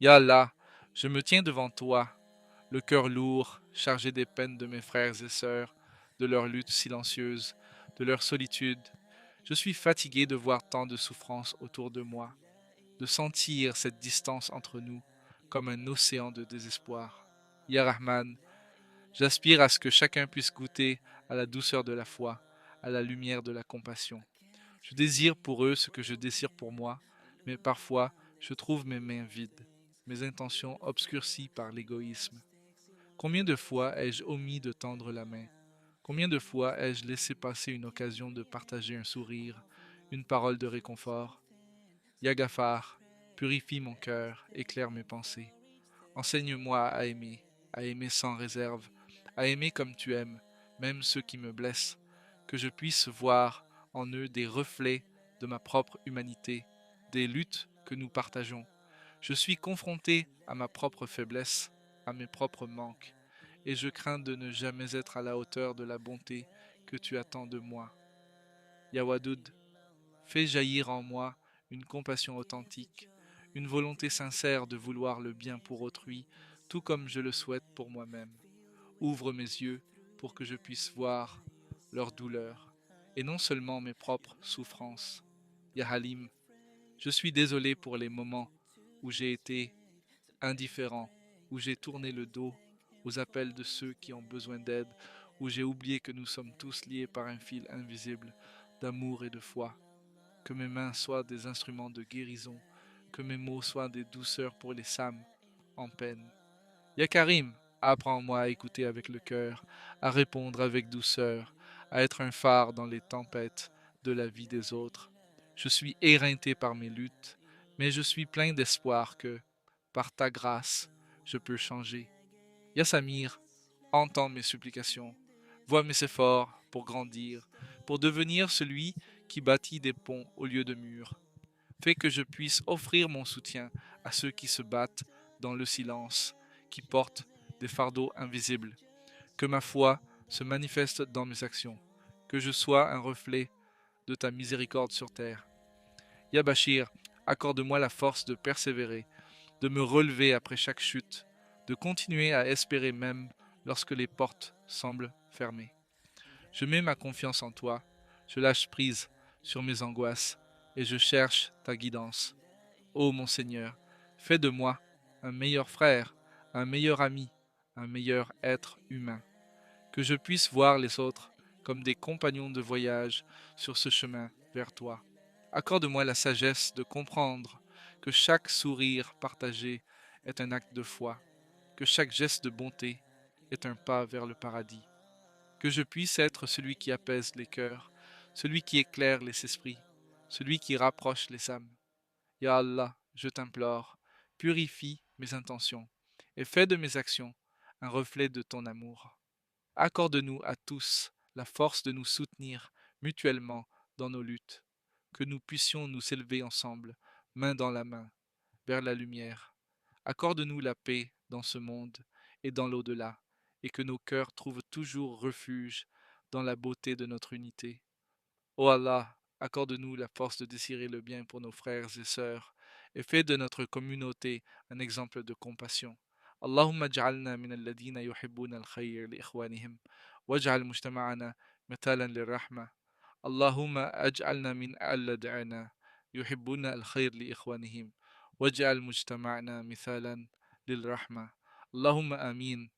Ya Allah, je me tiens devant toi, le cœur lourd, chargé des peines de mes frères et sœurs, de leur lutte silencieuse, de leur solitude. Je suis fatigué de voir tant de souffrance autour de moi, de sentir cette distance entre nous comme un océan de désespoir. Ya Rahman, j'aspire à ce que chacun puisse goûter à la douceur de la foi, à la lumière de la compassion. Je désire pour eux ce que je désire pour moi, mais parfois je trouve mes mains vides, mes intentions obscurcies par l'égoïsme. Combien de fois ai-je omis de tendre la main? Combien de fois ai-je laissé passer une occasion de partager un sourire, une parole de réconfort? Ya Ghaffar, purifie mon cœur, éclaire mes pensées. Enseigne-moi à aimer sans réserve, à aimer comme tu aimes, même ceux qui me blessent, que je puisse voir en eux des reflets de ma propre humanité, des luttes que nous partageons. Je suis confronté à ma propre faiblesse, à mes propres manques, et je crains de ne jamais être à la hauteur de la bonté que tu attends de moi. Ya Wadoud, fais jaillir en moi une compassion authentique, une volonté sincère de vouloir le bien pour autrui, tout comme je le souhaite pour moi-même. Ouvre mes yeux pour que je puisse voir leur douleur, et non seulement mes propres souffrances. Ya Halim, je suis désolé pour les moments où j'ai été indifférent, où j'ai tourné le dos aux appels de ceux qui ont besoin d'aide, où j'ai oublié que nous sommes tous liés par un fil invisible d'amour et de foi. Que mes mains soient des instruments de guérison, que mes mots soient des douceurs pour les Sam en peine. Ya Karim, apprends-moi à écouter avec le cœur, à répondre avec douceur, à être un phare dans les tempêtes de la vie des autres. Je suis éreinté par mes luttes, mais je suis plein d'espoir que, par ta grâce, je peux changer. Ya Samir, entends mes supplications, vois mes efforts pour grandir, pour devenir celui qui bâtit des ponts au lieu de murs. Fais que je puisse offrir mon soutien à ceux qui se battent dans le silence, qui portent des fardeaux invisibles. Que ma foi se manifeste dans mes actions, que je sois un reflet de ta miséricorde sur terre. Ya Bachir, accorde-moi la force de persévérer, de me relever après chaque chute, de continuer à espérer même lorsque les portes semblent fermées. Je mets ma confiance en toi, je lâche prise sur mes angoisses et je cherche ta guidance. Ô mon Seigneur, fais de moi un meilleur frère, un meilleur ami, un meilleur être humain, que je puisse voir les autres comme des compagnons de voyage sur ce chemin vers toi. Accorde-moi la sagesse de comprendre que chaque sourire partagé est un acte de foi, que chaque geste de bonté est un pas vers le paradis, que je puisse être celui qui apaise les cœurs, celui qui éclaire les esprits, celui qui rapproche les âmes. Ya Allah, je t'implore, purifie mes intentions et fais de mes actions un reflet de ton amour. Accorde-nous à tous la force de nous soutenir mutuellement dans nos luttes, que nous puissions nous élever ensemble, main dans la main, vers la lumière. Accorde-nous la paix dans ce monde et dans l'au-delà, et que nos cœurs trouvent toujours refuge dans la beauté de notre unité. Ô Allah, accorde-nous la force de désirer le bien pour nos frères et sœurs, et fais de notre communauté un exemple de compassion. اللهم اجعلنا من الذين يحبون الخير لإخوانهم واجعل مجتمعنا مثالا للرحمة. اللهم اجعلنا من الذين يحبون الخير لإخوانهم واجعل مجتمعنا مثالا للرحمة. اللهم آمين.